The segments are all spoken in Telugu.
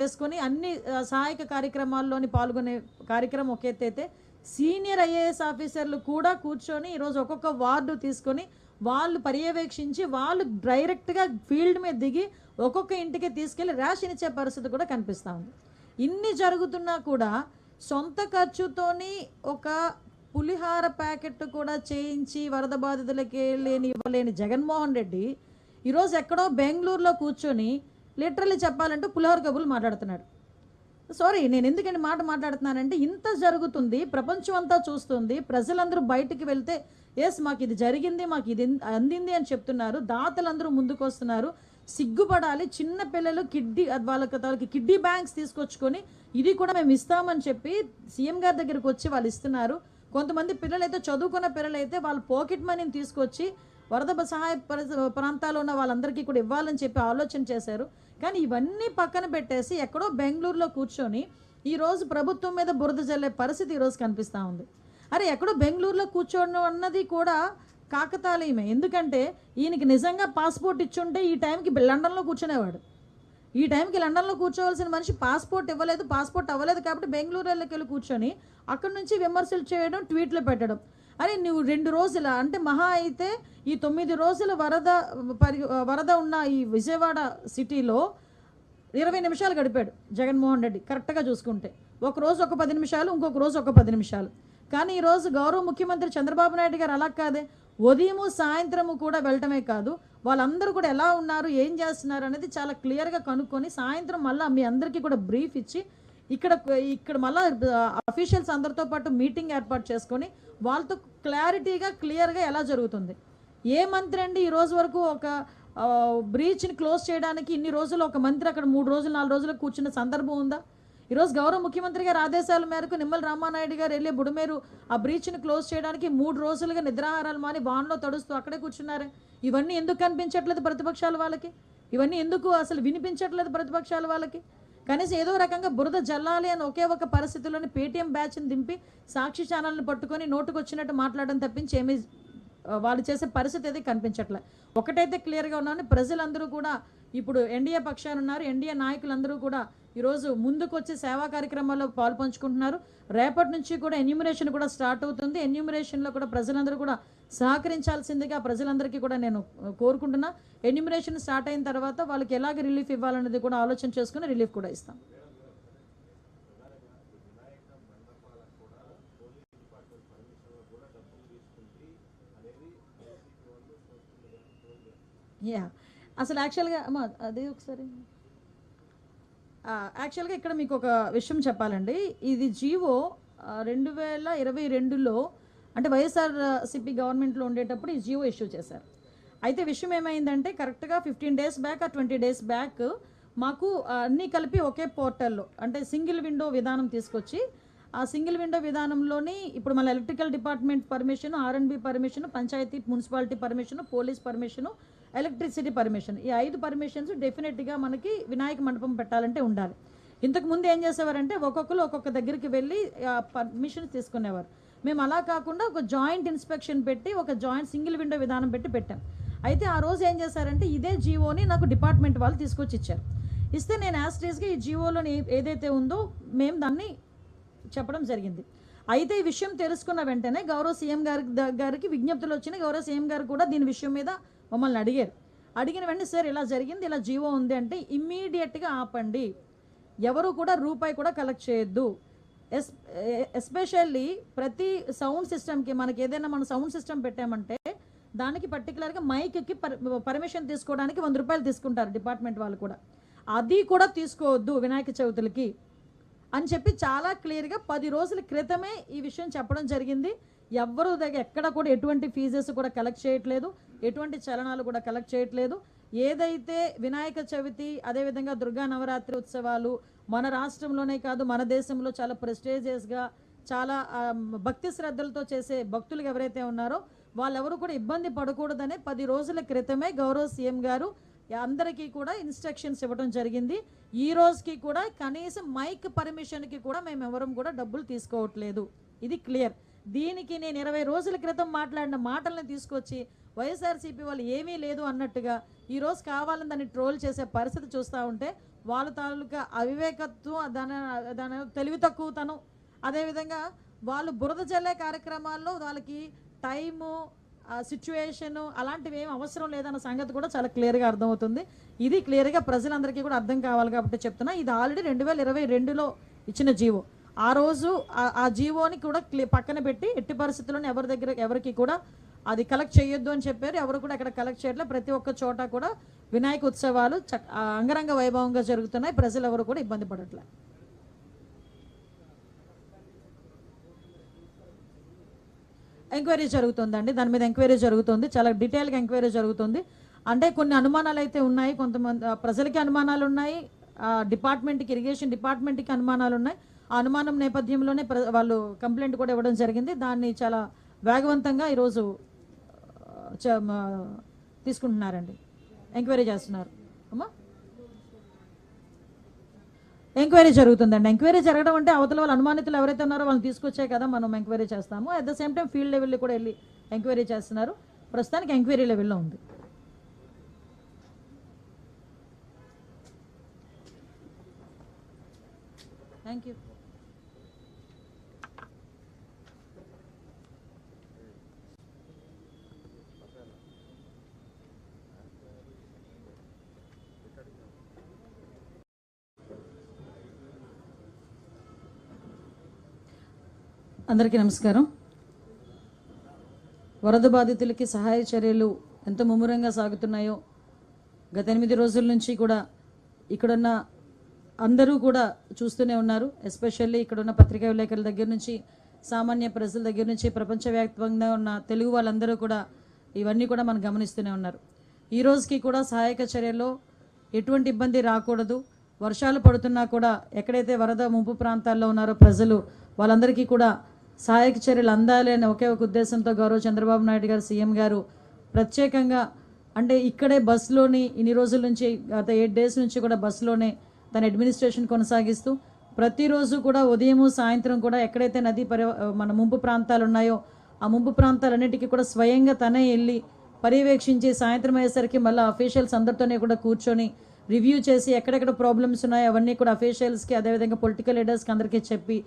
చేసుకొని అన్ని సహాయక కార్యక్రమాల్లోని పాల్గొనే కార్యక్రమం ఒక ఎత్తైతే సీనియర్ ఐఏఎస్ ఆఫీసర్లు కూడా కూర్చొని ఈరోజు ఒక్కొక్క వార్డు తీసుకొని వాళ్ళు పర్యవేక్షించి వాళ్ళు డైరెక్ట్గా ఫీల్డ్ మీద దిగి ఒక్కొక్క ఇంటికి తీసుకెళ్ళి రేషన్ ఇచ్చే పరిస్థితి కూడా కనిపిస్తూ ఉంది. ఇన్ని జరుగుతున్నా కూడా సొంత ఖర్చుతోని ఒక పులిహార ప్యాకెట్ కూడా చేయించి వరద బాధితులకి ఇవ్వలేని జగన్మోహన్ రెడ్డి ఈరోజు ఎక్కడో బెంగళూరులో కూర్చొని లిటరల్లీ చెప్పాలంటే పులిహోర కబుర్లు మాట్లాడుతున్నాడు. సారీ, నేను ఎందుకంటే మాట్లాడుతున్నానంటే ఇంత జరుగుతుంది, ప్రపంచం అంతా చూస్తుంది, ప్రజలందరూ బయటికి వెళ్తే ఎస్ మాకు ఇది జరిగింది, మాకు ఇది అందింది అని చెప్తున్నారు, దాతలందరూ ముందుకు వస్తున్నారు. సిగ్గుపడాలి. చిన్న పిల్లలు వాళ్ళకి కిడ్నీ బ్యాంక్స్ తీసుకొచ్చుకొని ఇది కూడా మేము ఇస్తామని చెప్పి సీఎం గారి దగ్గరికి వచ్చి వాళ్ళు ఇస్తున్నారు. కొంతమంది పిల్లలైతే చదువుకున్న పిల్లలైతే వాళ్ళ పాకెట్ మనీని తీసుకొచ్చి వరద సహాయ ప్రాంతాల్లో ఉన్న వాళ్ళందరికీ కూడా ఇవ్వాలని చెప్పి ఆలోచన చేశారు. కానీ ఇవన్నీ పక్కన పెట్టేసి ఎక్కడో బెంగళూరులో కూర్చొని ఈరోజు ప్రభుత్వం మీద బురద జల్లే పరిస్థితి ఈరోజు కనిపిస్తూ ఉంది. అరే ఎక్కడో బెంగళూరులో కూర్చోవడం అన్నది కూడా కాకతాళీయమే. ఎందుకంటే ఈయనకి నిజంగా పాస్పోర్ట్ ఇచ్చుంటే ఈ టైంకి లండన్లో కూర్చునేవాడు. ఈ టైంకి లండన్లో కూర్చోవలసిన మనిషి పాస్పోర్ట్ అవ్వలేదు కాబట్టి బెంగళూరులోకి వెళ్ళి కూర్చొని అక్కడి నుంచి విమర్శలు చేయడం, ట్వీట్లు పెట్టడం. అరే నువ్వు 2 రోజుల అంటే మహా అయితే ఈ 9 రోజుల వరద ఉన్న ఈ విజయవాడ సిటీలో 20 నిమిషాలు గడిపాడు జగన్మోహన్ రెడ్డి కరెక్ట్గా చూసుకుంటే. ఒక రోజు ఒక 10 నిమిషాలు, ఇంకొక రోజు ఒక 10 నిమిషాలు. కానీ ఈరోజు గౌరవ ముఖ్యమంత్రి చంద్రబాబు నాయుడు గారు అలా కాదే, ఉదయము సాయంత్రము కూడా వెళ్ళటమే కాదు, వాళ్ళందరూ కూడా ఎలా ఉన్నారు, ఏం చేస్తున్నారు అనేది చాలా క్లియర్గా కనుక్కొని సాయంత్రం మళ్ళీ మీ అందరికీ కూడా బ్రీఫ్ ఇచ్చి ఇక్కడ మళ్ళీ అఫీషియల్స్ అందరితో పాటు మీటింగ్ ఏర్పాటు చేసుకొని వాళ్ళతో క్లియర్గా ఎలా జరుగుతుంది. ఏ మంత్రి అండి ఈ రోజు వరకు ఒక బ్రీచ్ని క్లోజ్ చేయడానికి ఇన్ని రోజులు ఒక మంత్రి అక్కడ 3 రోజులు 4 రోజులు కూర్చున్న సందర్భం ఉందా? ఈరోజు గౌరవ ముఖ్యమంత్రి గారి ఆదేశాల మేరకు నిమ్మల రామానాయుడు గారు వెళ్ళి బుడమేరు ఆ బ్రీచ్ని క్లోజ్ చేయడానికి 3 రోజులుగా నిద్రాహారాలు మాని వానలో తడుస్తూ అక్కడే కూర్చున్నారే. ఇవన్నీ ఎందుకు కనిపించట్లేదు ప్రతిపక్షాల వాళ్ళకి? ఇవన్నీ ఎందుకు అసలు వినిపించట్లేదు ప్రతిపక్షాల వాళ్ళకి? కనీసం ఏదో రకంగా బురద జల్లాలి అని ఒకే ఒక పరిస్థితుల్లోని పేటీఎం బ్యాచ్ని దింపి సాక్షి ఛానల్ని పట్టుకొని నోటుకు వచ్చినట్టు మాట్లాడడం తప్పించి ఏమీ వాళ్ళు చేసే పరిస్థితి అయితే కనిపించట్లే. ఒకటైతే క్లియర్గా ఉన్నాను, ప్రజలందరూ కూడా ఇప్పుడు ఎన్డీఏ పక్షాలు ఉన్నారు, ఎన్డీఏ నాయకులందరూ కూడా ఈరోజు ముందుకు వచ్చి సేవా కార్యక్రమాల్లో పాల్పంచుకుంటున్నారు. రేపటి నుంచి కూడా ఎన్యూమరేషన్ కూడా స్టార్ట్ అవుతుంది. ఎన్యూమరేషన్లో కూడా ప్రజలందరూ కూడా సహకరించాల్సిందిగా ప్రజలందరికీ కూడా నేను కోరుకుంటున్నా. ఎన్యూమరేషన్ స్టార్ట్ అయిన తర్వాత వాళ్ళకి ఎలాగ రిలీఫ్ ఇవ్వాలనేది కూడా ఆలోచన చేసుకుని రిలీఫ్ కూడా ఇస్తాం. అసలు యాక్చువల్గా అదే ఒకసారి యాక్చువల్గా ఇక్కడ మీకు ఒక విషయం చెప్పాలండి. ఇది జీవో 2022లో అంటే వైఎస్ఆర్సీపీ గవర్నమెంట్లో ఉండేటప్పుడు ఈ జీవో ఇష్యూ చేశారు. అయితే విషయం ఏమైందంటే కరెక్ట్గా 15 డేస్ బ్యాక్ 20 డేస్ బ్యాక్ మాకు అన్నీ కలిపి ఒకే పోర్టల్లో అంటే సింగిల్ విండో విధానం తీసుకొచ్చి ఆ సింగిల్ విండో విధానంలోని ఇప్పుడు మన electrical department permission, R&B permission, panchayati municipality permission, police permission, electricity permission, ఈ 5 పర్మిషన్స్ డెఫినెట్గా మనకి వినాయక మండపం పెట్టాలంటే ఉండాలి. ఇంతకుముందు ఏం చేసేవారంటే ఒక్కొక్కరు ఒక్కొక్క దగ్గరికి వెళ్ళి పర్మిషన్స్ తీసుకునేవారు. మేము అలా కాకుండా ఒక జాయింట్ ఇన్స్పెక్షన్ పెట్టి ఒక జాయింట్ సింగిల్ విండో విధానం పెట్టాం. అయితే ఆ రోజు ఏం చేశారంటే ఇదే జీవోని నాకు డిపార్ట్మెంట్ వాళ్ళు తీసుకొచ్చి ఇచ్చారు. ఇస్తే నేను యాస్ట్రీస్గా ఈ జీవోలోని ఏదైతే ఉందో మేము దాన్ని చెప్పడం జరిగింది. అయితే ఈ విషయం తెలుసుకున్న వెంటనే గౌరవ సీఎం గారికి విజ్ఞప్తులు వచ్చినాయి. గౌరవ సీఎం గారు కూడా దీని విషయం మీద మమ్మల్ని అడిగిన వెంటనే సార్ ఇలా జరిగింది, ఇలా జీవో ఉంది అంటే ఇమ్మీడియట్గా ఆపండి, ఎవరు కూడా రూపాయి కూడా కలెక్ట్ చేయొద్దు. ఎస్పెషల్లీ ప్రతి సౌండ్ సిస్టమ్కి మనకి ఏదైనా మన సౌండ్ సిస్టమ్ పెట్టామంటే దానికి పర్టికులర్గా మైక్కి పర్మిషన్ తీసుకోవడానికి 100 రూపాయలు తీసుకుంటారు డిపార్ట్మెంట్ వాళ్ళు కూడా. అది కూడా తీసుకోవద్దు వినాయక చవితులకి అని చెప్పి చాలా క్లియర్గా 10 రోజుల క్రితమే ఈ విషయం చెప్పడం జరిగింది. ఎవ్వరూ ఎక్కడ కూడా ఎటువంటి ఫీజెస్ కూడా కలెక్ట్ చేయట్లేదు, ఎటువంటి చలనాలు కూడా కలెక్ట్ చేయట్లేదు. ఏదైతే వినాయక చవితి అదేవిధంగా దుర్గా నవరాత్రి ఉత్సవాలు మన రాష్ట్రంలోనే కాదు మన దేశంలో చాలా ప్రెస్టేజియస్గా చాలా భక్తి శ్రద్ధలతో చేసే భక్తులు ఎవరైతే ఉన్నారో వాళ్ళెవరూ కూడా ఇబ్బంది పడకూడదనే 10 రోజుల క్రితమే గౌరవ సీఎం గారు అందరికీ కూడా ఇన్స్ట్రక్షన్స్ ఇవ్వడం జరిగింది. ఈ రోజుకి కూడా కనీసం మైక్ పర్మిషన్కి కూడా మేము ఎవరం కూడా డబ్బులు తీసుకోవట్లేదు. ఇది క్లియర్. దీనికి నేను 20 రోజుల క్రితం మాట్లాడిన మాటలను తీసుకొచ్చి వైఎస్ఆర్సీపీ వాళ్ళు ఏమీ లేదు అన్నట్టుగా ఈరోజు కావాలని దాన్ని ట్రోల్ చేసే పరిస్థితి చూస్తూ ఉంటే వాళ్ళ తాలూకా అవివేకత్వం, దాని తెలివి తక్కువతనం, అదేవిధంగా వాళ్ళు బురద జల్లే కార్యక్రమాల్లో వాళ్ళకి టైము, సిచ్యువేషను అలాంటివి ఏం అవసరం లేదన్న సంగతి కూడా చాలా క్లియర్గా అర్థమవుతుంది. ఇది క్లియర్గా ప్రజలందరికీ కూడా అర్థం కావాలి కాబట్టి చెప్తున్నా. ఇది ఆల్రెడీ 2022లో ఇచ్చిన జీవో. ఆ రోజు ఆ జీవోని కూడా పక్కన పెట్టి ఎట్టి పరిస్థితుల్లోనే ఎవరికి కూడా అది కలెక్ట్ చేయొద్దు అని చెప్పారు. ఎవరు కూడా అక్కడ కలెక్ట్ చేయట్లేదు. ప్రతి ఒక్క చోట కూడా వినాయక ఉత్సవాలు అంగరంగ వైభవంగా జరుగుతున్నాయి. ప్రజలు ఎవరు కూడా ఇబ్బంది పడట్లేదు. ఎంక్వైరీ జరుగుతుందండి. దాని మీద ఎంక్వైరీ జరుగుతుంది. చాలా డీటెయిల్గా ఎంక్వైరీ జరుగుతుంది. అంటే కొన్ని అనుమానాలు అయితే ఉన్నాయి. కొంతమంది ప్రజలకి అనుమానాలు ఉన్నాయి, డిపార్ట్మెంట్కి, ఇరిగేషన్ డిపార్ట్మెంట్కి అనుమానాలు ఉన్నాయి. ఆ అనుమానం నేపథ్యంలోనే వాళ్ళు కంప్లైంట్ కూడా ఇవ్వడం జరిగింది. దాన్ని చాలా వేగవంతంగా ఈరోజు తీసుకుంటున్నారండి, ఎంక్వైరీ చేస్తున్నారు. అమ్మా, ఎంక్వైరీ జరుగుతుందండి. ఎంక్వైరీ జరగడం అంటే అవతల వాళ్ళు అనుమానితులు ఎవరైతే ఉన్నారో వాళ్ళని తీసుకొచ్చే కదా మనం ఎంక్వైరీ చేస్తాము. At the same time field లెవెల్లో కూడా వెళ్ళి ఎంక్వైరీ చేస్తున్నారు. ప్రస్తుతానికి ఎంక్వైరీ లెవెల్లో ఉంది. Thank you. అందరికీ నమస్కారం. వరద బాధితులకి సహాయ చర్యలు ఎంత ముమ్మరంగా సాగుతున్నాయో గత 8 రోజుల నుంచి కూడా ఇక్కడున్న అందరూ కూడా చూస్తూనే ఉన్నారు. ఎస్పెషల్లీ ఇక్కడున్న పత్రికా విలేకరుల దగ్గర నుంచి, సామాన్య ప్రజల దగ్గర నుంచి, ప్రపంచవ్యాప్తంగా ఉన్న తెలుగు వాళ్ళందరూ కూడా ఇవన్నీ కూడా మనం గమనిస్తూనే ఉన్నారు. ఈ రోజుకి కూడా సహాయక చర్యల్లో ఎటువంటి ఇబ్బంది రాకూడదు. వర్షాలు పడుతున్నా కూడా ఎక్కడైతే వరద ముంపు ప్రాంతాల్లో ఉన్నారో ప్రజలు, వాళ్ళందరికీ కూడా సహాయక చర్యలు అందాలి అనే ఒకే ఒక ఉద్దేశంతో గౌరవ చంద్రబాబు నాయుడు గారు, సీఎం గారు ప్రత్యేకంగా, అంటే ఇక్కడే బస్సులోని ఇన్ని రోజుల నుంచి, గత 8 డేస్ నుంచి కూడా బస్సులోనే తన అడ్మినిస్ట్రేషన్ కొనసాగిస్తూ ప్రతిరోజు కూడా ఉదయము సాయంత్రం కూడా ఎక్కడైతే మన ముంపు ప్రాంతాలు ఉన్నాయో ఆ ముంపు ప్రాంతాలన్నిటికీ కూడా స్వయంగా తనే వెళ్ళి పర్యవేక్షించి సాయంత్రం అయ్యేసరికి మళ్ళీ అఫీషియల్స్ అందరితోనే కూడా కూర్చొని రివ్యూ చేసి ఎక్కడెక్కడ ప్రాబ్లమ్స్ ఉన్నాయో అవన్నీ కూడా అఫీషియల్స్కి, అదేవిధంగా పొలిటికల్ లీడర్స్కి అందరికీ చెప్పి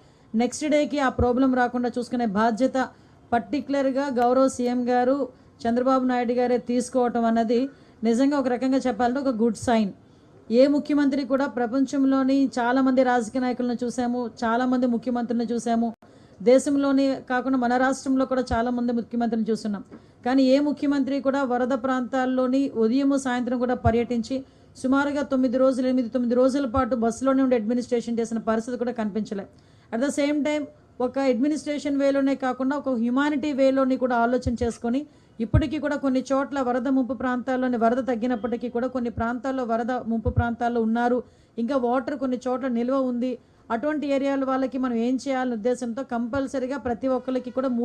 నెక్స్ట్ డేకి ఆ ప్రాబ్లం రాకుండా చూసుకునే బాధ్యత పర్టికులర్గా గౌరవ సీఎం గారు చంద్రబాబు నాయుడు గారే తీసుకోవటం అన్నది నిజంగా ఒక రకంగా చెప్పాలంటే ఒక గుడ్ సైన్. ఏ ముఖ్యమంత్రి కూడా, ప్రపంచంలోని చాలామంది రాజకీయ నాయకులను చూసాము, చాలామంది ముఖ్యమంత్రులను చూసాము, దేశంలోని కాకుండా మన రాష్ట్రంలో కూడా చాలామంది ముఖ్యమంత్రులను చూస్తున్నాం. కానీ ఏ ముఖ్యమంత్రి కూడా వరద ప్రాంతాల్లోని ఉదయం సాయంత్రం కూడా పర్యటించి సుమారుగా 8 రోజుల పాటు బస్సులోనే ఉండి అడ్మినిస్ట్రేషన్ చేసిన పరిస్థితి కూడా కనిపించలే. అట్ ద సేమ్ టైం ఒక అడ్మినిస్ట్రేషన్ వేలోనే కాకుండా ఒక హ్యుమానిటీ వేలోని కూడా ఆలోచన చేసుకొని ఇప్పటికీ కూడా కొన్ని చోట్ల వరద ముంపు ప్రాంతాల్లోని వరద తగ్గినప్పటికీ కూడా కొన్ని ప్రాంతాల్లో వరద ముంపు ప్రాంతాల్లో ఉన్నారు, ఇంకా వాటర్ కొన్ని చోట్ల నిల్వ ఉంది, అటువంటి ఏరియాల వాళ్ళకి మనం ఏం చేయాలనే ఉద్దేశంతో కంపల్సరీగా ప్రతి ఒక్కరికి కూడా 3